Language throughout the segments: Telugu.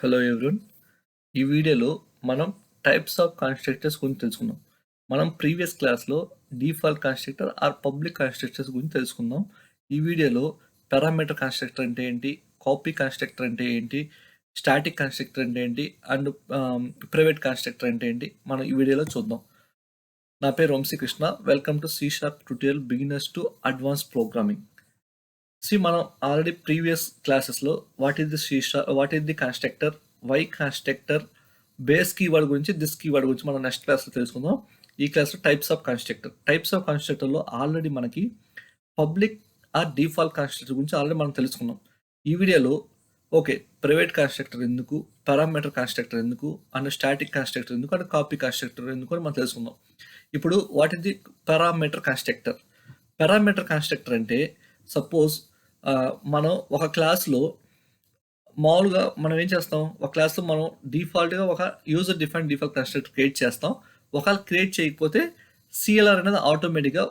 Hello everyone. ఈ వీడియోలో మనం టైప్స్ ఆఫ్ కన్స్ట్రక్టర్స్ గురించి తెలుసుకుందాం. మనం ప్రీవియస్ క్లాస్లో default constructor or public constructors గురించి తెలుసుకుందాం. ఈ వీడియోలో పారామీటర్ కన్స్ట్రక్టర్ అంటే ఏంటి, కాపీ కన్స్ట్రక్టర్ అంటే ఏంటి, స్టాటిక్ కన్స్ట్రక్టర్ అంటే ఏంటి అండ్ ప్రైవేట్ కన్స్ట్రక్టర్ అంటే ఏంటి మనం ఈ వీడియోలో చూద్దాం. నా పేరు Vamsikrishna. Welcome to C# tutorial beginners to advance programming. మనం ఆల్రెడీ ప్రీవియస్ క్లాసెస్లో what is the constructor, why constructor, base keyword గురించి, దిస్ కీవర్డ్ గురించి మనం నెక్స్ట్ క్లాస్లో తెలుసుకుందాం. ఈ క్లాస్లో టైప్స్ ఆఫ్ కన్స్ట్రక్టర్లో ఆల్రెడీ మనకి పబ్లిక్ ఆర్ డిఫాల్ట్ కన్స్ట్రక్టర్ గురించి ఆల్రెడీ మనం తెలుసుకున్నాం. ఈ వీడియోలో ప్రైవేట్ కన్స్ట్రక్టర్ ఎందుకు, పారామీటర్ కన్స్ట్రక్టర్ ఎందుకు, అండ్ స్టాటిక్ కన్స్ట్రక్టర్ ఎందుకు, అండ్ కాపీ కన్స్ట్రక్టర్ ఎందుకు అని మనం తెలుసుకుందాం. ఇప్పుడు what is the parameter constructor? Parameter constructor అంటే సపోజ్ మనం ఒక క్లాస్లో మామూలుగా మనం ఏం చేస్తాం, ఒక క్లాస్లో మనం డిఫాల్ట్గా ఒక user define default constructor create చేస్తాం. ఒకవేళ క్రియేట్ చేయకపోతే CLR అనేది ఆటోమేటిక్గా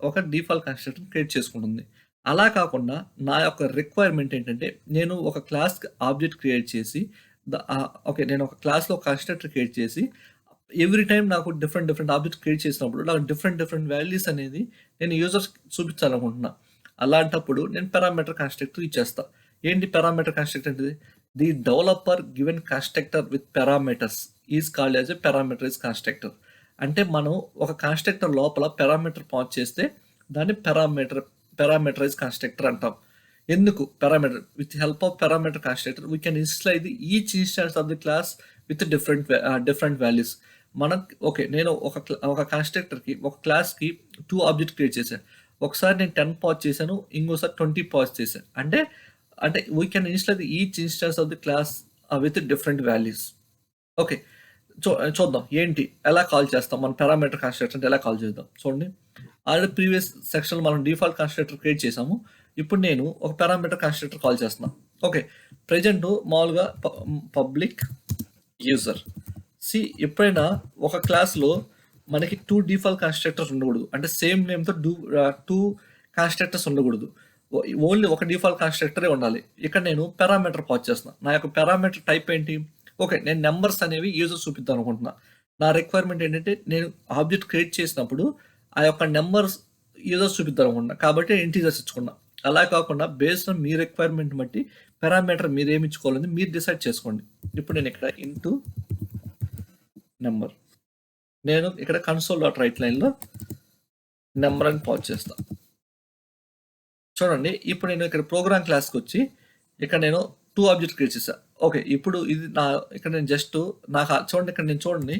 ఒక డిఫాల్ట్ కన్స్ట్రక్టర్ క్రియేట్ చేసుకుంటుంది. అలా కాకుండా నా యొక్క రిక్వైర్మెంట్ ఏంటంటే, నేను ఒక క్లాస్కి ఆబ్జెక్ట్ క్రియేట్ చేసి నేను ఒక క్లాస్లో కన్స్ట్రక్టర్ క్రియేట్ చేసి ఎవ్రీ టైం నాకు డిఫరెంట్ ఆబ్జెక్ట్ క్రియేట్ చేసినప్పుడు నాకు డిఫరెంట్ వాల్యూస్ అనేది నేను యూజర్స్ చూపించాలనుకుంటున్నా. అలాంటప్పుడు నేను పారామీటర్ కన్స్ట్రక్టర్ ఇచ్చేస్తా. ఏంటి పారామీటర్ కన్స్ట్రక్టర్ అంటే, the developer given constructor with parameters is called as a parameterise constructor. అంటే మనం ఒక కన్స్ట్రక్టర్ లోపల పారామీటర్ పాస్ చేస్తే దాన్ని పారామీటరైజ్ కన్స్ట్రక్టర్ అంటాం. ఎందుకు parameter? With help of parameter constructor we can insert the each instance of the class with different values. మనం నేను ఒక కన్స్ట్రక్టర్కి, ఒక క్లాస్కి 2 ఆబ్జెక్ట్ క్రియేట్ చేశాను. ఒకసారి నేను 10 పాస్ చేశాను, ఇంకోసారి 20 పాస్ చేశాను. అంటే we can install the each instance of the class with different values. చూద్దాం ఏంటి, ఎలా కాల్ చేస్తాం మనం పారామీటర్ కన్స్ట్రక్టర్ ఎలా కాల్ చేద్దాం. చూడండి, ఆల్రెడీ ప్రీవియస్ సెక్షన్లో మనం డిఫాల్ట్ కన్స్ట్రక్టర్ క్రియేట్ చేసాము. ఇప్పుడు నేను ఒక పారామీటర్ కన్స్ట్రక్టర్ కాల్ చేస్తున్నాను. ప్రెజెంట్ మామూలుగా పబ్లిక్ యూజర్. ఎప్పుడైనా ఒక క్లాస్లో మనకి 2 డిఫాల్ట్ కన్స్ట్రక్టర్స్ ఉండకూడదు. అంటే సేమ్ నేమ్తో 2 కన్స్ట్రక్టర్స్ ఉండకూడదు. ఓన్లీ ఒక డిఫాల్ట్ కన్స్ట్రక్టరే ఉండాలి. ఇక్కడ నేను పారామీటర్ పాస్ చేస్తున్నాను. నా యొక్క పారామీటర్ టైప్ ఏంటి? నేను నెంబర్స్ అనేవి యూజర్ చూపిద్దాం అనుకుంటున్నా. నా రిక్వైర్మెంట్ ఏంటంటే, నేను ఆబ్జెక్ట్ క్రియేట్ చేసినప్పుడు ఆ యొక్క నెంబర్స్ యూజర్స్ చూపిద్దాం అనుకుంటున్నా. కాబట్టి ఇంటీజర్స్ ఇచ్చుకున్నా. అలా కాకుండా బేస్డ్ ఆన్ మీ రిక్వైర్మెంట్ బట్టి పారామీటర్ మీరు ఏమి ఇచ్చుకోవాలని మీరు డిసైడ్ చేసుకోండి. ఇప్పుడు నేను ఇక్కడ ఇంటూ నెంబర్, నేను ఇక్కడ console.writeLine నెంబర్ అని పాస్ చేస్తాను. చూడండి, ఇప్పుడు నేను ఇక్కడ ప్రోగ్రామ్ క్లాస్కి వచ్చి ఇక్కడ నేను 2 ఆబ్జెక్ట్ క్రియేట్ చేశాను. ఇప్పుడు ఇది ఇక్కడ నేను జస్ట్ చూడండి, ఇక్కడ నేను చూడండి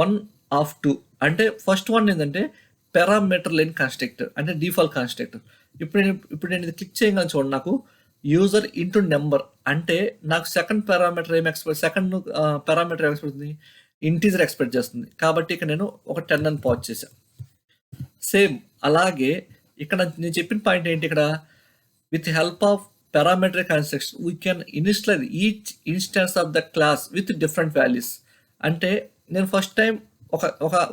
1 ఆఫ్ 2 అంటే ఫస్ట్ వన్ ఏంటంటే పారామీటర్ లైన్ కన్స్ట్రక్టర్, అంటే డిఫాల్ట్ కన్స్ట్రక్టర్. ఇప్పుడు నేను ఇది క్లిక్ చేయగానే చూడండి, నాకు యూజర్ ఇంటూ నెంబర్ అంటే నాకు సెకండ్ పారామీటర్ ఏమి ఇంటీజర్ ఎక్స్పెక్ట్ చేస్తుంది. కాబట్టి ఇక్కడ నేను ఒక 10 అని పాస్ చేశాను. సేమ్ అలాగే ఇక్కడ నేను చెప్పిన పాయింట్ ఏంటి, ఇక్కడ with help of parameter construction we can insert each instance of the class with different values. అంటే నేను ఫస్ట్ టైం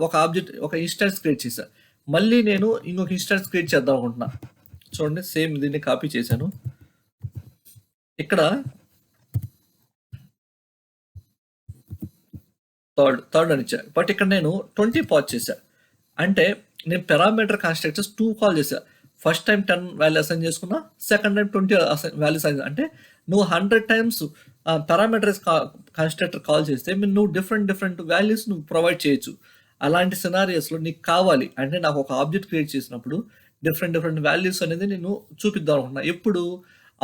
ఒక ఆబ్జెక్ట్, ఒక ఇన్స్టాన్స్ క్రియేట్ చేశాను. మళ్ళీ నేను ఇంకొక ఇన్స్టాన్స్ క్రియేట్ చేద్దాం అనుకుంటున్నా. చూడండి, సేమ్ దీన్ని కాపీ చేశాను. ఇక్కడ థర్డ్ అని ఇచ్చా. బట్ ఇక్కడ నేను 20 పాస్ చేశా. అంటే నేను పారామీటర్ కన్స్ట్రక్టర్స్ 2 కాల్ చేశా. ఫస్ట్ టైం 10 వాల్యూ అసైన్ చేసుకున్నా, సెకండ్ టైం 20 వాల్యూస్ అసైన్. అంటే నువ్వు 100 టైమ్స్ పారామీటర్స్ కన్స్ట్రక్టర్ కాల్ చేస్తే నువ్వు డిఫరెంట్ వాల్యూస్ నువ్వు ప్రొవైడ్ చేయొచ్చు. అలాంటి సినారియోస్లో నీకు కావాలి అంటే, నాకు ఒక ఆబ్జెక్ట్ క్రియేట్ చేసినప్పుడు డిఫరెంట్ వాల్యూస్ అనేది నేను చూపిద్దాం అనుకున్నా. ఎప్పుడు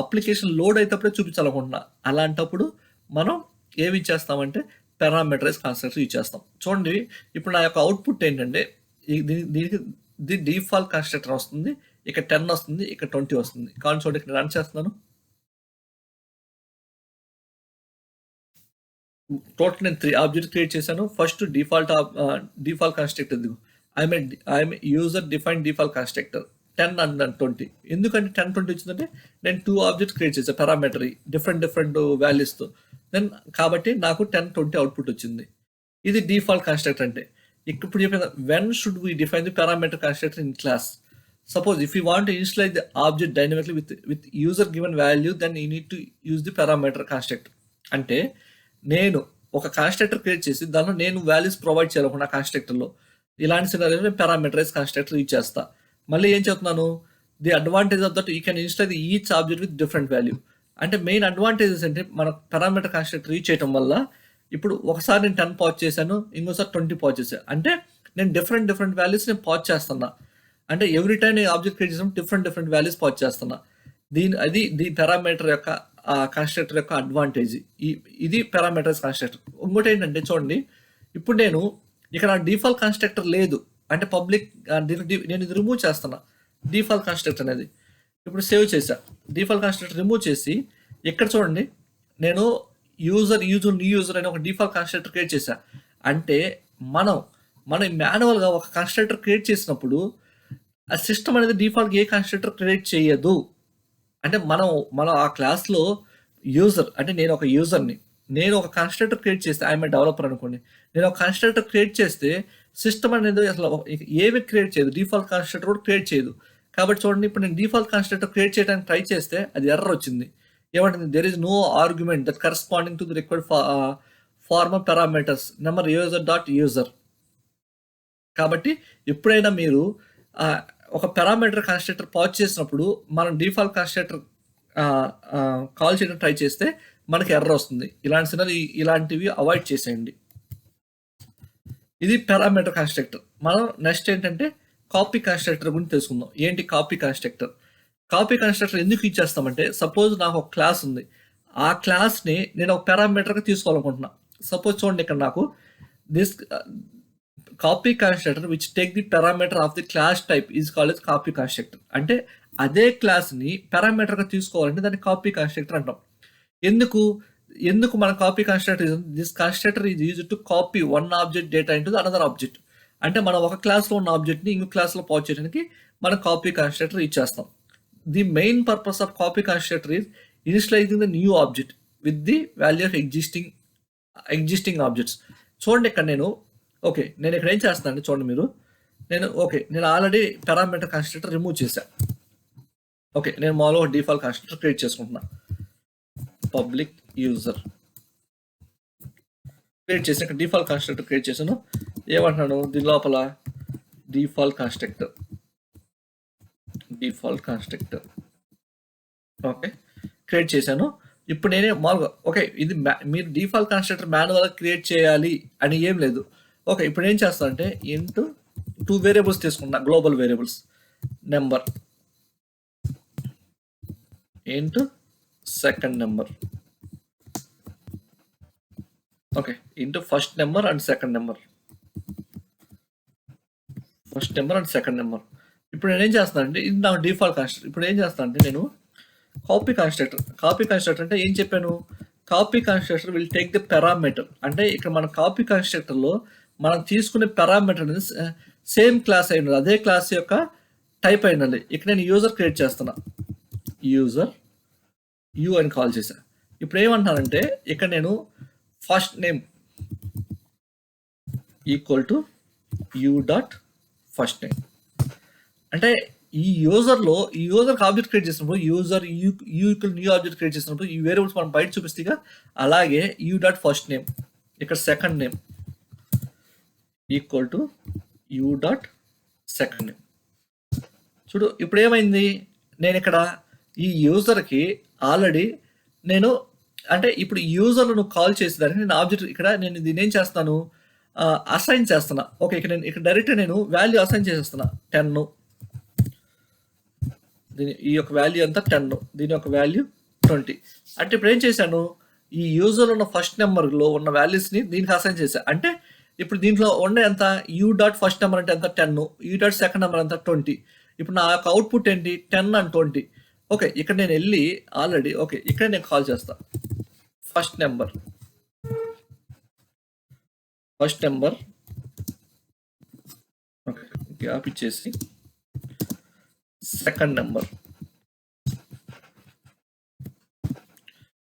అప్లికేషన్ లోడ్ అయినప్పుడే చూపించాలనుకుంటున్నా. అలాంటప్పుడు మనం ఏమి ఇచ్చేస్తామంటే పారామీటరైజ్ కన్స్ట్రక్టర్ ఇచ్చేస్తాం. చూడండి, ఇప్పుడు నా యొక్క అవుట్పుట్ ఏంటంటే, దీనికి డిఫాల్ట్ కన్స్ట్రక్టర్ వస్తుంది, ఇక్కడ 10 వస్తుంది, ఇక్కడ 20 వస్తుంది. కానీ చూడండి, ఇక్కడ రన్ చేస్తున్నాను. టోటల్ నేను 3 ఆబ్జెక్ట్ క్రియేట్ చేశాను. First default constructor I'm user define default constructor 10 and 20. ఎందుకంటే 10, 20 వచ్చిందంటే నేను 2 ఆబ్జెక్ట్స్ క్రియేట్ చేశాను పారామీటర్ డిఫరెంట్ వాల్యూస్తో. కాబట్టి నాకు 10, 20 అవుట్పుట్ వచ్చింది. ఇది డిఫాల్ట్ కన్స్ట్రక్టర్ అంటే. ఇప్పుడు చెప్పిన when should we define the parameter constructor in class? Suppose if you want to initialize the object dynamically with user given value, then you need to use the parameter constructor. అంటే నేను ఒక కన్స్ట్రక్టర్ క్రియేట్ చేసి దానిలో నేను వాల్యూస్ ప్రొవైడ్ చేయాలనుకున్న కన్స్ట్రక్టర్లో ఇలాంటి సినారియోలో నేను పారామీటరైజ్ కన్స్ట్రక్టర్ యూజ్ చేస్తా. మళ్ళీ ఏం చెప్తున్నాను, the advantage of that you can install the each object with different value. అంటే మెయిన్ అడ్వాంటేజెస్ అంటే మన పారామీటర్ కన్స్ట్రక్టర్ యూజ్ చేయడం వల్ల ఇప్పుడు ఒకసారి నేను 10 పాజ్ చేశాను, ఇంకోసారి 20 పాజ్ చేశాను. అంటే నేను డిఫరెంట్ వాల్యూస్ నేను పాజ్ చేస్తున్నా. అంటే ఎవ్రీ టైం నేను ఆబ్జెక్ట్ క్రియేట్ చేసినప్పుడు డిఫరెంట్ వాల్యూస్ పాజ్ చేస్తున్నా. ది పారామీటర్ యొక్క కన్స్ట్రక్టర్ యొక్క అడ్వాంటేజ్. ఇది పారామీటర్స్ కన్స్ట్రక్టర్. ఇంకోటి ఏంటంటే చూడండి, ఇప్పుడు నేను ఇక్కడ డిఫాల్ట్ కన్స్ట్రక్టర్ లేదు అంటే పబ్లిక్, నేను ఇది రిమూవ్ చేస్తున్నా డిఫాల్ట్ కన్స్ట్రక్టర్ అనేది. ఇప్పుడు సేవ్ చేశా, డిఫాల్ట్ కన్స్ట్రక్టర్ రిమూవ్ చేసి ఇక్కడ చూడండి నేను న్యూ యూజర్ అని ఒక డిఫాల్ట్ కన్స్ట్రక్టర్ క్రియేట్ చేశా. అంటే మనం మాన్యువల్గా ఒక కన్స్ట్రక్టర్ క్రియేట్ చేసినప్పుడు ఆ సిస్టమ్ అనేది డిఫాల్ట్గా ఏ కన్స్ట్రక్టర్ క్రియేట్ చేయదు. అంటే మనం ఆ క్లాస్లో యూజర్ అంటే నేను ఒక యూజర్ని, నేను ఒక కన్స్ట్రక్టర్ క్రియేట్ చేస్తే ఐఎమ్ ఏ డెవలపర్ అనుకోండి, నేను ఒక కన్స్ట్రక్టర్ క్రియేట్ చేస్తే సిస్టమ్ అనేది అసలు ఏమి క్రియేట్ చేయదు, డిఫాల్ట్ కన్స్ట్రక్టర్ కూడా క్రియేట్ చేయదు. కాబట్టి చూడండి, ఇప్పుడు నేను డిఫాల్ట్ కన్స్ట్రక్టర్ క్రియేట్ చేయడానికి ట్రై చేస్తే అది ఎర్రర్ వచ్చింది. ఏమంటుంది, there is no argument that corresponding to the required formal parameters number user. కాబట్టి ఎప్పుడైనా మీరు ఒక పారామీటర్ కన్స్ట్రక్టర్ పాజ్ చేసినప్పుడు మనం డిఫాల్ట్ కన్స్ట్రక్టర్ కాల్ చేయడం ట్రై చేస్తే మనకి ఎర్రర్ వస్తుంది. ఇలాంటివి అవాయిడ్ చేసేయండి. ఇది పారామీటర్ కన్స్ట్రక్టర్. మనం నెక్స్ట్ ఏంటంటే కాపీ కన్స్ట్రక్టర్ గురించి తెలుసుకుందాం. ఏంటి కాపీ కన్స్ట్రక్టర్? కాపీ కన్స్ట్రక్టర్ ఎందుకు యూజ్ చేస్తామంటే, సపోజ్ నాకు ఒక క్లాస్ ఉంది, ఆ క్లాస్ని నేను ఒక పారామీటర్గా తీసుకోవాలనుకుంటున్నా. సపోజ్ చూడండి, ఇక్కడ నాకు this copy constructor which take the parameter of the clause type is called as copy constructor. అంటే అదే క్లాస్ని పారామీటర్గా తీసుకోవాలంటే దాన్ని కాపీ కన్స్ట్రక్టర్ అంటాం. ఎందుకు మన copy constructor this constructor is used to copy one object data into the another object. అంటే మనం ఒక క్లాస్లో ఉన్న ఆబ్జెక్ట్ని ఇంకో క్లాస్లో పాజ్ చేయడానికి మనం కాపీ కన్స్ట్రక్టర్ యూజ్ చేస్తాం. The main purpose of copy constructor is initialising the new object with the value of existing objects. చూడండి, ఇక్కడ నేను ఇక్కడ ఏం చేస్తానండి, చూడండి మీరు, నేను ఆల్రెడీ పారామీటర్ కన్స్ట్రక్టర్ రిమూవ్ చేశాను. నేను మామూలుగా డిఫాల్ట్ కన్స్ట్రక్టర్ క్రియేట్ చేసుకుంటున్నా. పబ్లిక్ యూజర్ క్రియేట్ చేసి ఇక్కడ డిఫాల్ట్ కన్స్ట్రక్టర్ క్రియేట్ చేశాను. ఏమంటున్నాను, దీని లోపల డిఫాల్ట్ కన్స్ట్రక్టర్ క్రియేట్ చేశాను. ఇప్పుడు నేనే మామూలుగా ఇది మీరు డిఫాల్ట్ కన్స్ట్రక్టర్ మాన్యువల్గా క్రియేట్ చేయాలి అని ఏం లేదు. ఇప్పుడు ఏం చేస్తా అంటే ఇంటూ 2 వేరియబుల్స్ తీసుకున్నా, global variables, number into second number, into first number and second number. ఇప్పుడు నేను ఏం చేస్తాను అంటే ఇది నా డిఫాల్ట్ కన్స్ట్రక్టర్. ఇప్పుడు ఏం చేస్తాను అంటే నేను కాపీ కన్స్ట్రక్టర్ అంటే ఏం చెప్పాను, copy constructor will take the parameter. అంటే ఇక్కడ మన కాపీ కన్స్ట్రక్టర్లో మనం తీసుకునే పారామీటర్ అనేది సేమ్ క్లాస్ అయి ఉండాలి, అదే క్లాస్ యొక్క టైప్ అయి ఉండాలి. ఇక్కడ నేను యూజర్ క్రియేట్ చేస్తున్నా, యూజర్ యూ అని కాల్ చేశా. ఇప్పుడు ఏమంటానంటే ఇక్కడ నేను first name equal to U dot first name. అంటే ఈ యూజర్కి ఆబ్జెక్ట్ క్రియేట్ చేసినప్పుడు న్యూ ఆబ్జెక్ట్ క్రియేట్ చేసినప్పుడు ఈ వేరియబుల్స్ మనం బయట చూపిస్తేగా, అలాగే యూ డాట్ ఫస్ట్ నేమ్, ఇక్కడ second name equal to U dot second name. చూడు, ఇప్పుడు ఏమైంది, నేను ఇక్కడ ఈ యూజర్కి ఆల్రెడీ అంటే ఇప్పుడు యూజర్ను కాల్ చేసేదానికి నేను ఆబ్జెక్ట్ ఇక్కడ నేను దీన్ని ఏం చేస్తాను, అసైన్ చేస్తున్నా. ఇక్కడ డైరెక్ట్ నేను వాల్యూ అసైన్ చేసేస్తున్నా 10. ఈ యొక్క వాల్యూ అంతా 10, దీని యొక్క వాల్యూ 20. అంటే ఇప్పుడు ఏం చేశాను, ఈ యూజర్ ఉన్న ఫస్ట్ నెంబర్లో ఉన్న వాల్యూస్ని దీనికి అసైన్ చేశాను. అంటే ఇప్పుడు దీంట్లో ఉండే ఎంత, యూ డాట్ ఫస్ట్ నెంబర్ అంటే ఎంత 10, యూ డాట్ సెకండ్ నెంబర్ ఎంత 20. ఇప్పుడు నా యొక్క అవుట్పుట్ ఏంటి 10 and 20. ఇక్కడ నేను వెళ్ళి ఆల్రెడీ ఇక్కడ నేను కాల్ చేస్తా ఫస్ట్ నెంబర్ గ్యాప్ ఇచ్చేసి సెకండ్ నెంబర్.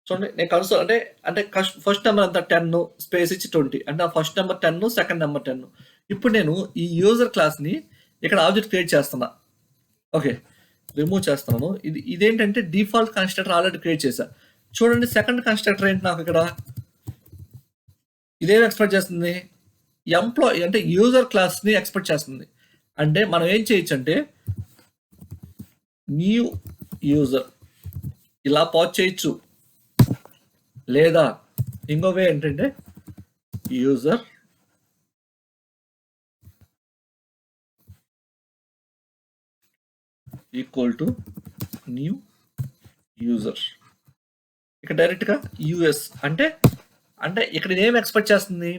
చూడండి, నేను కన్సోల్ అంటే ఫస్ట్ నెంబర్ అంతా 10 స్పేస్ ఇచ్చి 20, అంటే ఆ ఫస్ట్ నెంబర్ 10, సెకండ్ నెంబర్ 10. ఇప్పుడు నేను ఈ యూజర్ క్లాస్ని ఇక్కడ ఆబ్జెక్ట్ క్రియేట్ చేస్తున్నా. ఓకే. రిమూవ్ చేస్తున్నాను. ఇదేంటంటే డిఫాల్ట్ కన్‌స్ట్రక్టర్ ఆల్రెడీ క్రియేట్ చేశా. చూడండి సెకండ్ కన్‌స్ట్రక్టర్ ఏంటి నాకు ఇక్కడ? ఇదేం ఎక్స్‌పెక్ట్ చేస్తుంది? ఎంప్లాయీ అంటే యూజర్ క్లాస్‌ని ఎక్స్‌పెక్ట్ చేస్తుంది. అంటే మనం ఏం చేయొచ్చంటే న్యూ యూజర్ ఇలా పాజ్ చేయొచ్చు. లేదా ఇంకో వే ఏంటంటే user equal to new user. ఇక్కడ డైరెక్ట్గా యూఎస్ అంటే ఇక్కడ ఏం ఎక్స్పెక్ట్ చేస్తుంది?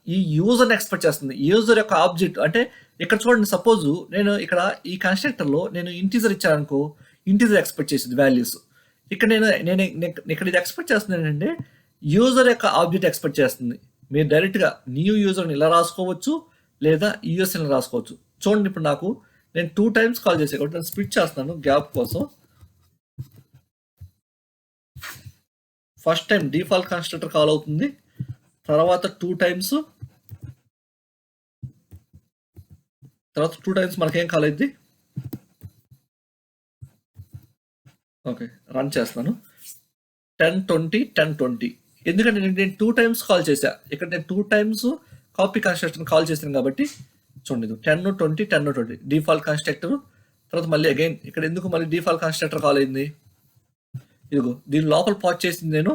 ఈ యూజర్ని ఎక్స్పెక్ట్ చేస్తుంది. యూజర్ యొక్క ఆబ్జెక్ట్ అంటే ఇక్కడ చూడండి, సపోజ్ నేను ఇక్కడ ఈ కన్స్ట్రక్టర్లో నేను ఇంటీజర్ ఇచ్చాను అనుకో, ఇంటీజర్ ఎక్స్పెక్ట్ చేసింది వాల్యూస్. ఇక్కడ నేను ఇక్కడ ఇది ఎక్స్పెక్ట్ చేస్తుంది ఏంటంటే యూజర్ యొక్క ఆబ్జెక్ట్ ఎక్స్పెక్ట్ చేస్తుంది. మీరు డైరెక్ట్గా న్యూ యూజర్ని ఇలా రాసుకోవచ్చు, లేదా యూఎస్ని రాసుకోవచ్చు. చూడండి ఇప్పుడు నాకు నేను 2 times కాల్ చేసే కాబట్టి నేను స్ప్లిట్ చేస్తున్నాను గ్యాప్ కోసం. First time default constructor call అవుతుంది, తర్వాత 2 times, తర్వాత 2 times మనకేం కాల్ అయింది. ఓకే, రన్ చేస్తాను. 10-20 10-20 ఎందుకంటే నేను 2 times కాల్ చేశా. ఇక్కడ నేను 2 times కాపీ కన్స్ట్రక్టర్ కాల్ చేశాను కాబట్టి చూడండి 10-20 10-20 డిఫాల్ట్ కన్స్ట్రక్టర్. తర్వాత మళ్ళీ అగైన్ ఇక్కడ ఎందుకు మళ్ళీ డిఫాల్ట్ కన్స్ట్రక్టర్ కాల్ అయింది? ఇదిగో దీని లోపల పాజ్ చేసింది నేను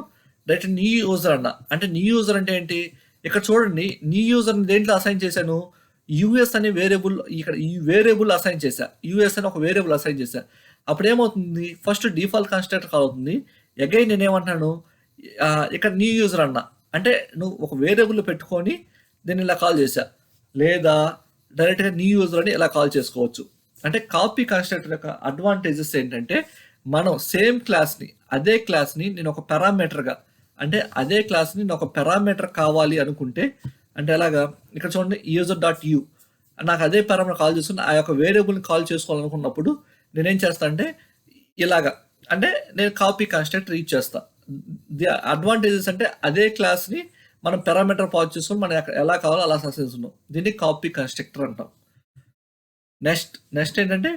డైరెక్ట్ న్యూ యూజర్ అన్న. అంటే న్యూ యూజర్ అంటే ఏంటి? ఇక్కడ చూడండి, న్యూ యూజర్ని దేంట్లో అసైన్ చేశాను? యూఎస్ అనే వేరియబుల్, ఇక్కడ ఈ వేరియబుల్ అసైన్ చేశా. యూఎస్ అని ఒక వేరియబుల్ అసైన్ చేశా. అప్పుడు ఏమవుతుంది? ఫస్ట్ డిఫాల్ట్ కన్స్ట్రక్టర్ కాల్ అవుతుంది. అగైన్ నేను ఏమంటున్నాను, ఇక్కడ న్యూ యూజర్ అన్న. అంటే నువ్వు ఒక వేరియబుల్ పెట్టుకొని దీన్ని ఇలా కాల్ చేశా, లేదా డైరెక్ట్గా న్యూ యూజర్ అని ఇలా కాల్ చేసుకోవచ్చు. అంటే కాపీ కన్స్ట్రక్టర్ యొక్క అడ్వాంటేజెస్ ఏంటంటే మనం సేమ్ క్లాస్ని, అదే క్లాస్ని నేను ఒక పారామీటర్గా, అంటే అదే క్లాస్ని నేను ఒక పారామీటర్ కావాలి అనుకుంటే, అంటే ఎలాగా ఇక్కడ చూడండి user.u నాకు అదే పారామీటర్ కాల్ చేసుకుని ఆ యొక్క వేరియబుల్ని కాల్ చేసుకోవాలనుకున్నప్పుడు నేనేం చేస్తా అంటే ఇలాగా, అంటే నేను కాపీ కన్స్ట్రక్టర్ యూజ్ చేస్తా. ది అడ్వాంటేజెస్ అంటే అదే క్లాస్ని మనం పారామీటర్ పాజ్ చేసుకొని మనం ఎలా కావాలో అలా చేస్తున్నాం. దీన్ని కాపీ కన్స్ట్రక్టర్ అంటాం. నెక్స్ట్ ఏంటంటే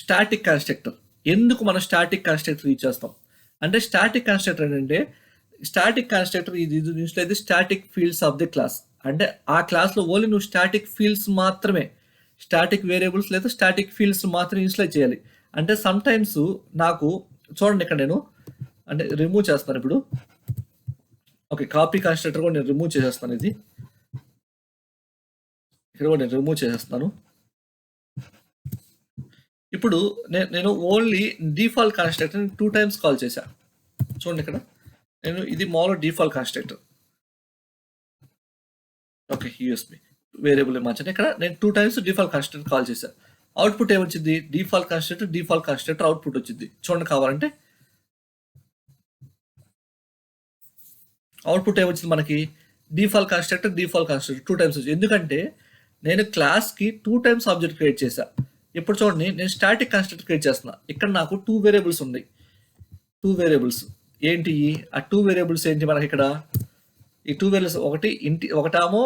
స్టాటిక్ కన్స్ట్రక్టర్. ఎందుకు మనం స్టాటిక్ కన్స్ట్రక్టర్ యూజ్ చేస్తాం అంటే, స్టాటిక్ కన్స్ట్రక్టర్ ఏంటంటే స్టాటిక్ కన్స్ట్రక్టర్ ఇది చూసినట్లయితే static fields of the class. అంటే ఆ క్లాస్లో ఓన్లీ నువ్వు స్టాటిక్ ఫీల్డ్స్ మాత్రమే, స్టాటిక్ వేరియబుల్స్ లేదా స్టాటిక్ ఫీల్డ్స్ మాత్రమే ఇన్స్టైల్ చేయాలి. అంటే సమ్ టైమ్స్ నాకు చూడండి ఇక్కడ నేను అంటే రిమూవ్ చేస్తాను ఇప్పుడు. ఓకే, కాపీ కన్స్ట్రక్టర్ కూడా నేను రిమూవ్ చేసేస్తాను. ఇది ఇక్కడ కూడా నేను రిమూవ్ చేసేస్తాను. ఇప్పుడు నేను only default constructor 2 times call చేశా. చూడండి ఇక్కడ నేను ఇది మామూలు default constructor. Okay, USB variable మార్చండి. ఇక్కడ నేను 2 times డిఫాల్ట్ కన్స్ట్రక్టర్ కాల్ చేశా. అవుట్పుట్ ఏమొచ్చింది? డిఫాల్ట్ కన్స్ట్రక్టర్ అవుట్పుట్ వచ్చింది. చూడండి కావాలంటే అవుట్పుట్ ఏమొచ్చింది మనకి? డిఫాల్ట్ కన్స్ట్రక్టర్ 2 times వచ్చింది. ఎందుకంటే నేను క్లాస్కి 2 times ఆబ్జెక్ట్ క్రియేట్ చేశా. ఇప్పుడు చూడండి నేను స్టాటిక్ కన్స్ట్రక్టర్ క్రియేట్ చేస్తున్నా. ఇక్కడ నాకు 2 వేరియబుల్స్ ఉన్నాయి. 2 వేరియబుల్స్ ఏంటి? ఆ 2 వేరియబుల్స్ ఏంటి మనకి ఇక్కడ? ఈ 2 వేరియబుల్స్ ఒకటేమో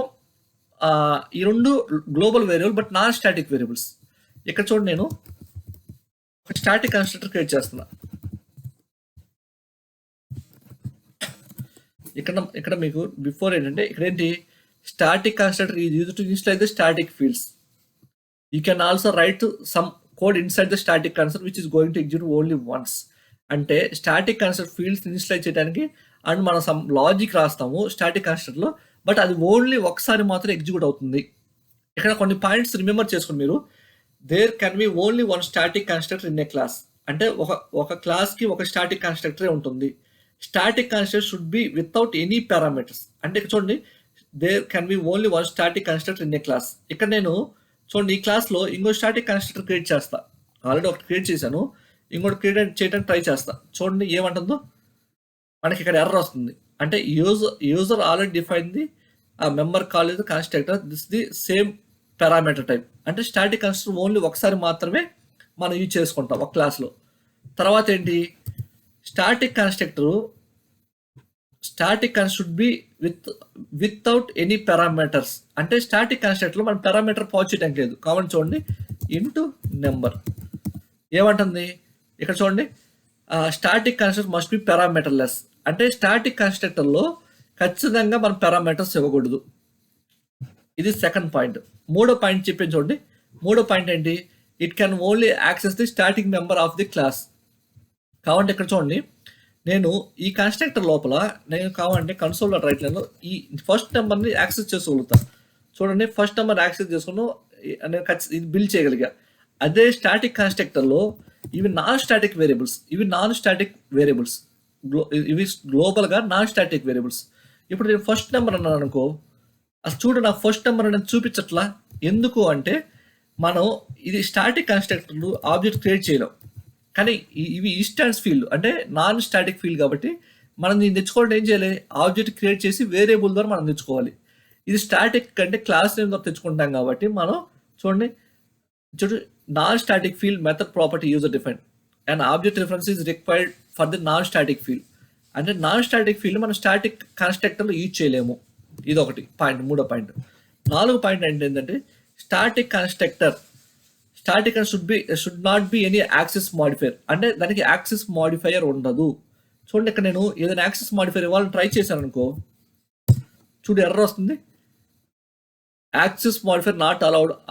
ఈ 2 global variable but non static variables. ఇక్కడ చూడండి నేను ఒక స్టాటిక్ కన్స్ట్రక్టర్ క్రియేట్ చేస్తున్నా. ఇక్కడ మీకు బిఫోర్ ఏంటంటే ఇక్కడ ఏంటి? Static constructor is used to insert the static fields. You can also write some code inside the static constructor which is going to execute only once. అంటే స్టాటిక్ కన్స్ట్రక్టర్ ఫీల్డ్స్ ఇన్స్టైల్ చేయడానికి అండ్ మనం సమ్ లాజిక్ రాస్తాము స్టాటిక్ కన్స్ట్రక్టర్లో, బట్ అది ఓన్లీ ఒకసారి మాత్రం ఎగ్జిక్యూట్ అవుతుంది. ఇక్కడ కొన్ని పాయింట్స్ రిమెంబర్ చేసుకోండి మీరు. There can be only one static constructor in a class. అంటే ఒక క్లాస్కి ఒక స్టాటిక్ కన్స్ట్రక్టరే ఉంటుంది. Static constructor should be without any parameters. అంటే ఇక్కడ చూడండి, there can be only one static constructor in a class. ఇక్కడ నేను చూడండి ఈ క్లాస్లో ఇంకో స్టాటిక్ కన్స్ట్రక్టర్ క్రియేట్ చేస్తా. ఆల్రెడీ ఒకటి క్రియేట్ చేశాను, ఇంకోటి క్రియేట్ చేయడానికి ట్రై చేస్తా. చూడండి ఏమంటుందో మనకి ఇక్కడ ఎర్రర్ వస్తుంది. అంటే user already define the member call is constructor this the same parameter type. అంటే స్టాటిక్ కన్స్ట్రక్టర్ ఓన్లీ ఒకసారి మాత్రమే మనం యూజ్ చేసుకుంటాం ఒక క్లాస్లో. తర్వాత ఏంటి? Static constructor should be without any parameters. అంటే స్టాటిక్ కన్స్ట్రక్టర్లో మనం పారామీటర్ పాజ్ చేయడానికి లేదు. కాబట్టి చూడండి ఇంటూ నెంబర్. ఏమంటుంది ఇక్కడ చూడండి, స్టాటిక్ కన్స్ట్రక్టర్ మస్ట్ బి పారామీటర్లెస్. అంటే స్టాటిక్ కన్స్ట్రక్టర్లో ఖచ్చితంగా మనం పారామీటర్స్ ఇవ్వకూడదు. ఇది సెకండ్ పాయింట్. మూడో పాయింట్ చెప్పాను చూడండి. మూడో పాయింట్ ఏంటి, it can only access the static member of the class. కావాలంటే ఇక్కడ చూడండి, నేను ఈ కన్స్ట్రక్టర్ లోపల నేను కావాలంటే కన్సోల్ రైట్ లైన్లో ఈ ఫస్ట్ నెంబర్ని యాక్సెస్ చేసుకోగలుగుతాను. చూడండి, ఫస్ట్ నెంబర్ యాక్సెస్ చేసుకుని నేను ఇది బిల్డ్ చేయగలిగా. అదే స్టాటిక్ కన్స్ట్రక్టర్లో ఇవి నాన్ స్టాటిక్ వేరియబుల్స్, ఇవి గ్లోబల్గా నాన్ స్టాటిక్ వేరియబుల్స్. ఇప్పుడు నేను ఫస్ట్ నెంబర్ అన్నాను అనుకో, అసలు చూడు నా ఫస్ట్ నెంబర్ అనేది చూపించట్లా. ఎందుకు అంటే మనం ఇది స్టాటిక్ కన్స్ట్రక్టర్లు ఆబ్జెక్ట్ క్రియేట్ చేయలేం, కానీ ఇవి ఇన్స్టాన్స్ ఫీల్డ్ అంటే నాన్ స్టాటిక్ ఫీల్డ్ కాబట్టి మనం దీన్ని తెచ్చుకోవడం ఏం చేయాలి, ఆబ్జెక్ట్ క్రియేట్ చేసి వేరియబుల్ ద్వారా మనం తెచ్చుకోవాలి. ఇది స్టాటిక్ అంటే క్లాస్ నేమ్ ద్వారా తెచ్చుకుంటాం కాబట్టి మనం చూడండి non static field method property user define and object reference is required for the non static field. అంటే నాన్ స్టాటిక్ ఫీల్డ్ మనం స్టాటిక్ కన్స్ట్రక్టర్లో యూజ్ చేయలేము. ఇది ఒకటి పాయింట్. మూడో పాయింట్. నాలుగో పాయింట్ ఏంటంటే static constructor should not be any access modifier. అంటే దానికి యాక్సెస్ మాడిఫైయర్ ఉండదు. చూడండి, ఇక్కడ నేను ఏదైనా యాక్సెస్ మాడిఫైయర్ ఇవ్వాలని ట్రై చేశాను అనుకో, చూడు ఎర్రర్ వస్తుంది. Access modifier not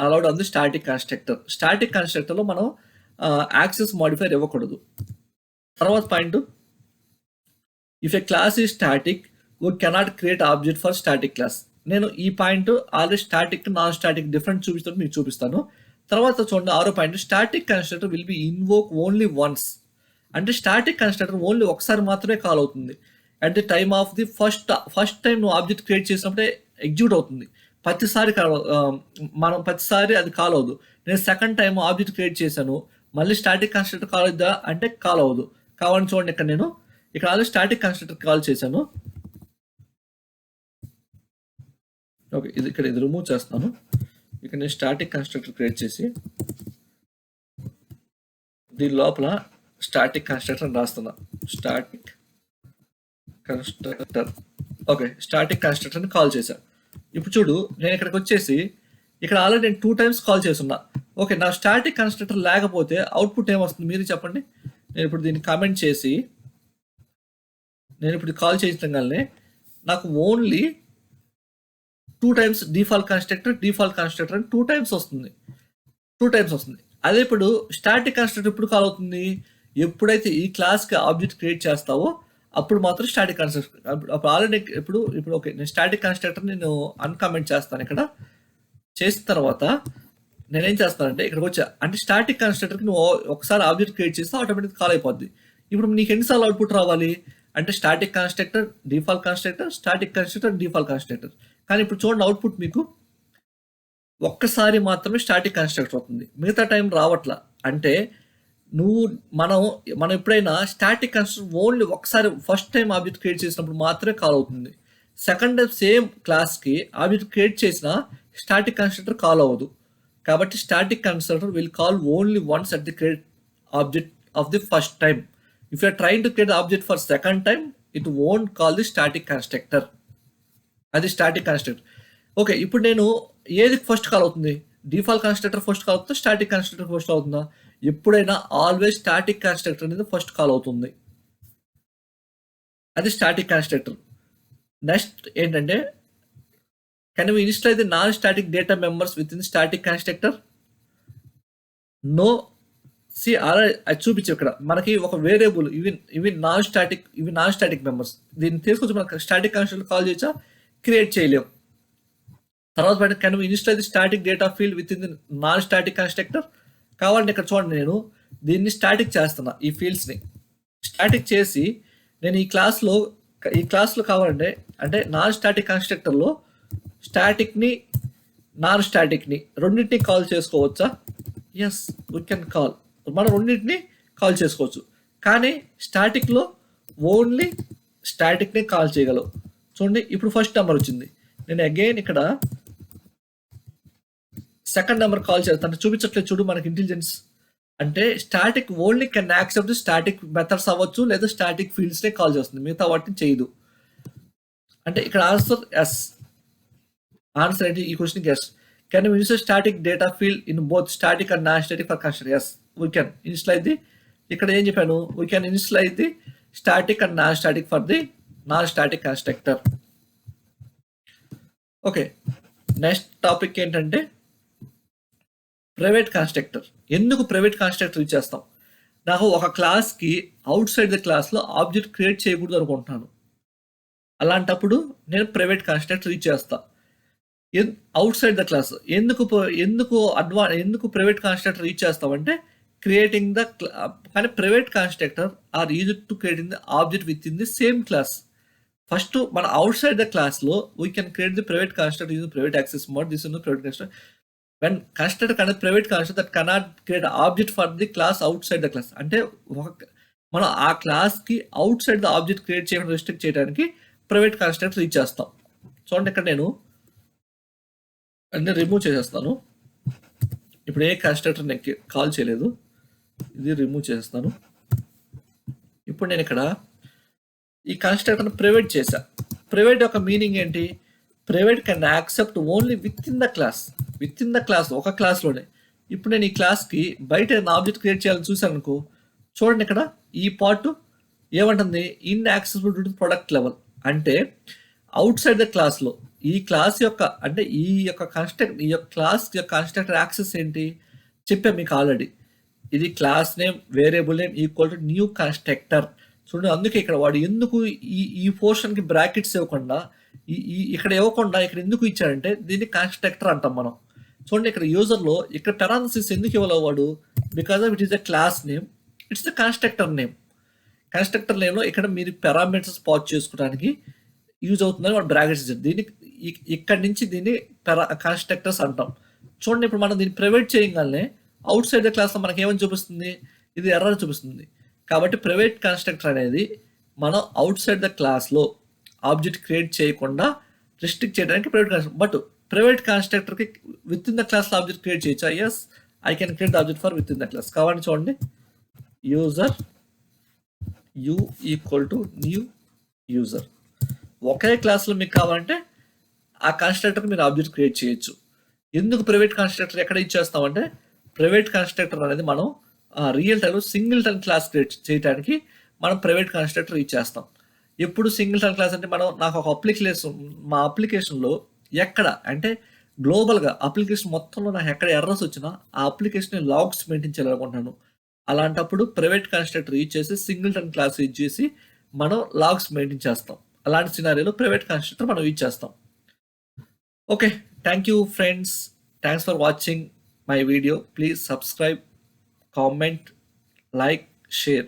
allowed on the static constructor. Static కన్స్ట్రక్టర్లో మనం యాక్సెస్ మాడిఫైయర్ ఇవ్వకూడదు. తర్వాత point, if a class is static we cannot create object for static class. నేను ఈ point already static non static different మీకు చూపిస్తాను. తర్వాత చూడండి, ఆరో point, static constructor will be invoke only once. అంటే స్టాటిక్ కన్స్ట్రక్టర్ ఓన్లీ ఒకసారి మాత్రమే కాల్ అవుతుంది. At the time of the first time నువ్వు ఆబ్జెక్ట్ క్రియేట్ చేసినప్పుడే ఎగ్జిక్యూట్ అవుతుంది. ప్రతిసారి అది కాల్ అవ్వదు. నేను సెకండ్ టైం ఆబ్జెక్ట్ క్రియేట్ చేశాను, మళ్ళీ స్టాటిక్ కన్స్ట్రక్టర్ కాల్ అవుద్దా అంటే కాల్ అవ్వదు. కావాలని చూడండి, ఇక్కడ ఆల్రెడీ స్టాటిక్ కన్స్ట్రక్టర్ కాల్ చేశాను. ఓకే, ఇది రిమూవ్ చేస్తాను. ఇక్కడ నేను స్టాటిక్ కన్స్ట్రక్టర్ క్రియేట్ చేసి దీని లోపల స్టాటిక్ కన్స్ట్రక్టర్ రాస్తున్నా. Static constructor. ఓకే, స్టాటిక్ కన్స్ట్రక్టర్ని కాల్ చేశాను. ఇప్పుడు చూడు, నేను ఇక్కడికి వచ్చేసి ఇక్కడ ఆల్రెడీ నేను 2 times కాల్ చేస్తున్నా. ఓకే, నా స్టాటిక్ కన్స్ట్రక్టర్ లేకపోతే అవుట్పుట్ ఏమొస్తుంది మీరు చెప్పండి. నేను ఇప్పుడు దీన్ని కామెంట్ చేసి నేను ఇప్పుడు కాల్ చేయించగానే నాకు ఓన్లీ 2 times డిఫాల్ట్ కన్స్ట్రక్టర్ అని 2 times వస్తుంది. అదే ఇప్పుడు స్టాటిక్ కన్స్ట్రక్టర్ ఎప్పుడు కాల్ అవుతుంది, ఎప్పుడైతే ఈ క్లాస్కి ఆబ్జెక్ట్ క్రియేట్ చేస్తావో అప్పుడు మాత్రం స్టాటిక్ కన్స్ట్రక్టర్. అప్పుడు ఆల్రెడీ ఇప్పుడు ఓకే, నేను స్టాటిక్ కన్స్ట్రక్టర్ నేను అన్కామెంట్ చేస్తాను. ఇక్కడ చేసిన తర్వాత నేనేం చేస్తానంటే ఇక్కడికి వచ్చా, అంటే స్టాటిక్ కన్స్ట్రక్టర్కి నువ్వు ఒకసారి ఆబ్జెక్ట్ క్రియేట్ చేస్తే ఆటోమేటిక్ కాల్ అయిపోద్ది. ఇప్పుడు నీకు ఎన్నిసార్లు అవుట్పుట్ రావాలి అంటే static constructor, default constructor, static constructor, default constructor. కానీ ఇప్పుడు చూడండి, అవుట్పుట్ మీకు ఒక్కసారి మాత్రమే స్టాటిక్ కన్స్ట్రక్టర్ అవుతుంది, మిగతా టైం రావట్లా. అంటే మనం ఎప్పుడైనా స్టాటిక్ కన్స్ట్రక్టర్ ఓన్లీ ఒకసారి ఫస్ట్ టైం ఆబ్జెక్ట్ క్రియేట్ చేసినప్పుడు మాత్రమే కాల్ అవుతుంది. సెకండ్ టైం సేమ్ క్లాస్కి ఆబ్జెక్ట్ క్రియేట్ చేసిన స్టాటిక్ కన్స్ట్రక్టర్ కాల్ అవ్వదు. కాబట్టి static constructor will call only once at the create object of the first time. If you're trying to create object for second time it won't call the static constructor. అది స్టాటిక్ కన్స్ట్రక్టర్. ఓకే, ఇప్పుడు నేను ఏది ఫస్ట్ కాల్ అవుతుంది, డిఫాల్ట్ కన్స్ట్రక్టర్ ఫస్ట్ కాల్ అవుతుందా, స్టాటిక్ కన్స్ట్రక్టర్ ఫస్ట్ అవుతుందా? ఎప్పుడైనా ఆల్వేస్ స్టాటిక్ కన్స్ట్రక్టర్ అనేది ఫస్ట్ కాల్ అవుతుంది. అది స్టాటిక్ కన్స్ట్రక్టర్. నెక్స్ట్ ఏంటంటే, can we install the non static data members within static constructor? No. అది చూపించు ఇక్కడ మనకి ఒక వేరియబుల్, ఇవి నాన్ స్టాటిక్ మెంబర్స్. దీన్ని తీసుకొచ్చి మనకి స్టాటిక్ కన్స్ట్రక్టర్ కాల్ చేయొచ్చా? క్రియేట్ చేయలేం. తర్వాత can we install the static data field within the non static constructor? కావాలంటే ఇక్కడ చూడండి, నేను దీన్ని స్టాటిక్ చేస్తున్నా. ఈ ఫీల్డ్స్ని స్టాటిక్ చేసి నేను ఈ క్లాస్లో కావాలంటే అంటే నాన్ స్టాటిక్ కన్స్ట్రక్టర్లో స్టాటిక్ని నాన్ స్టాటిక్ని రెండింటిని కాల్ చేసుకోవచ్చా? Yes, we can call. మనం రెండింటిని కాల్ చేసుకోవచ్చు. కానీ స్టాటిక్లో ఓన్లీ స్టాటిక్ని కాల్ చేయగలవు. చూడండి, ఇప్పుడు ఫస్ట్ నెంబర్ వచ్చింది. నేను అగైన్ ఇక్కడ సెకండ్ నెంబర్ కాల్ చేస్తాను. చూపించట్లేదు చూడు మనకి ఇంటెలిజెన్స్. అంటే static only can accept static methods అవ్వచ్చు, లేదా స్టాటిక్ ఫీల్డ్స్నే కాల్ చేస్తుంది, మిగతా వాటిని చేయదు. అంటే ఇక్కడ ఆన్సర్ ఎస్. ఆన్సర్ ఏంటి ఈ క్వశ్చన్కి? Yes. Can we insert static data field in both static and non-static for constructor? Yes, we can initialize the ఇక్కడ ఏం చెప్పాను, we can initialize the static and non-static for the non-static constructor. Okay, next topic ఏంటంటే ప్రైవేట్ కాన్స్ట్రక్టర్. ఎందుకు ప్రైవేట్ కాన్స్ట్రక్టర్ యూజ్ చేస్తాం? నాకు ఒక క్లాస్కి అవుట్ సైడ్ ద క్లాస్లో ఆబ్జెక్ట్ క్రియేట్ చేయకూడదు అనుకుంటున్నాను. అలాంటప్పుడు నేను ప్రైవేట్ కాన్స్ట్రక్టర్ యూజ్ చేస్తా. అవుట్ సైడ్ ద క్లాస్ ఎందుకు ప్రైవేట్ కాన్స్ట్రక్టర్ యూజ్ చేస్తామంటే క్రియేటింగ్ ద కానీ private constructor are use to creating the object within the same class. First మన అవుట్ సైడ్ ద క్లాస్లో we can create the private constructor use private access mode. This is private constructor. When constructor కానీ private constructor that cannot create object for the class outside the class. అంటే మనం ఆ క్లాస్కి outside the object create చేయడం రెస్ట్రిక్ట్ చేయడానికి ప్రైవేట్ కాన్స్ట్రక్టర్ యూజ్ చేస్తాం. చూడండి, ఇక్కడ నేను అన్నీ రిమూవ్ చేసేస్తాను. ఇప్పుడు ఏ కన్స్ట్రక్టర్ నేను కాల్ చేయలేదు, ఇది రిమూవ్ చేసేస్తాను. ఇప్పుడు నేను ఇక్కడ ఈ కన్స్ట్రక్టర్ని ప్రైవేట్ చేశా. ప్రైవేట్ యొక్క మీనింగ్ ఏంటి? Private can accept only with in the class, ఒక క్లాస్లోనే. ఇప్పుడు నేను ఈ క్లాస్కి బయట ఆబ్జెక్ట్ క్రియేట్ చేయాలని చూసాను అనుకో, చూడండి ఇక్కడ ఈ పార్ట్ ఏమంటుంది, in accessible to product level. అంటే అవుట్ సైడ్ ద క్లాస్లో ఈ క్లాస్ యొక్క అంటే ఈ యొక్క క్లాస్ యొక్క కన్స్ట్రక్టర్ యాక్సెస్ ఏంటి చెప్పా మీకు ఆల్రెడీ. ఇది class name variable name equal to new constructor. చూడండి, అందుకే ఇక్కడ వాడు ఎందుకు ఈ పోర్షన్కి బ్రాకెట్స్ ఇవ్వకుండా ఇక్కడ ఎందుకు ఇచ్చాడంటే దీన్ని కన్స్ట్రక్టర్ అంటాం మనం. చూడండి, ఇక్కడ యూజర్లో ఇక్కడ పెరాన్సిస్ ఎందుకు ఇవ్వలేవాడు? Because of it is the class name, it's the constructor name. Constructor నేమ్లో ఇక్కడ మీరు పారామీటర్స్ పాస్ చేసుకోవడానికి యూజ్ అవుతుందని వాడు బ్రాకెట్స్ ఇచ్చారు. దీన్ని ఇక్కడి నుంచి దీన్ని కన్స్ట్రక్టర్స్ అంటాం. చూడండి, ఇప్పుడు మనం దీన్ని ప్రైవేట్ చేయగానే అవుట్ సైడ్ ద క్లాస్లో మనకి ఏమని చూపిస్తుంది? ఇది ఎర్రర్ చూపిస్తుంది. కాబట్టి ప్రైవేట్ కన్స్ట్రక్టర్ అనేది మనం అవుట్ సైడ్ ద క్లాస్లో ఆబ్జెక్ట్ క్రియేట్ చేయకుండా రిస్ట్రిక్ట్ చేయడానికి ప్రైవేట్ కన్స్ట్రక్టర్. బట్ ప్రైవేట్ కన్స్ట్రక్టర్కి విత్ ఇన్ ద క్లాస్లో ఆబ్జెక్ట్ క్రియేట్ చేయొచ్చా? Yes, I can create object for within the class. కావాలని చూడండి, user u equal to new user. ఒకే క్లాస్లో మీకు కావాలంటే ఆ కన్స్ట్రక్టర్ మీరు ఆబ్జెక్ట్ క్రియేట్ చేయొచ్చు. ఎందుకు ప్రైవేట్ కన్స్ట్రక్టర్ ఎక్కడ ఇచ్చేస్తామంటే ప్రైవేట్ కన్స్ట్రక్టర్ అనేది మనం రియల్ టైంలో సింగిల్ టన్ క్లాస్ క్రియేట్ చేయడానికి మనం ప్రైవేట్ కన్స్ట్రక్టర్ ఇచ్చేస్తాం. ఎప్పుడు సింగిల్ టన్ క్లాస్ అంటే నాకు ఒక మా అప్లికేషన్లో ఎక్కడ అంటే గ్లోబల్గా అప్లికేషన్ మొత్తంలో నాకు ఎక్కడ ఎర్రర్స్ వచ్చినా ఆ అప్లికేషన్ లాగ్స్ మెయింటైన్ చేయాలనుకుంటున్నాను. అలాంటప్పుడు ప్రైవేట్ కన్స్ట్రక్టర్ యూజ్ చేసి సింగిల్ టన్ క్లాస్ యూజ్ చేసి మనం లాగ్స్ మెయింటైన్ చేస్తాం. అలాంటి సినారియోలో ప్రైవేట్ కన్స్ట్రక్టర్ మనం యూజ్ చేస్తాం. Okay, thank you friends. Thanks for watching my video. Please subscribe, comment, like, share.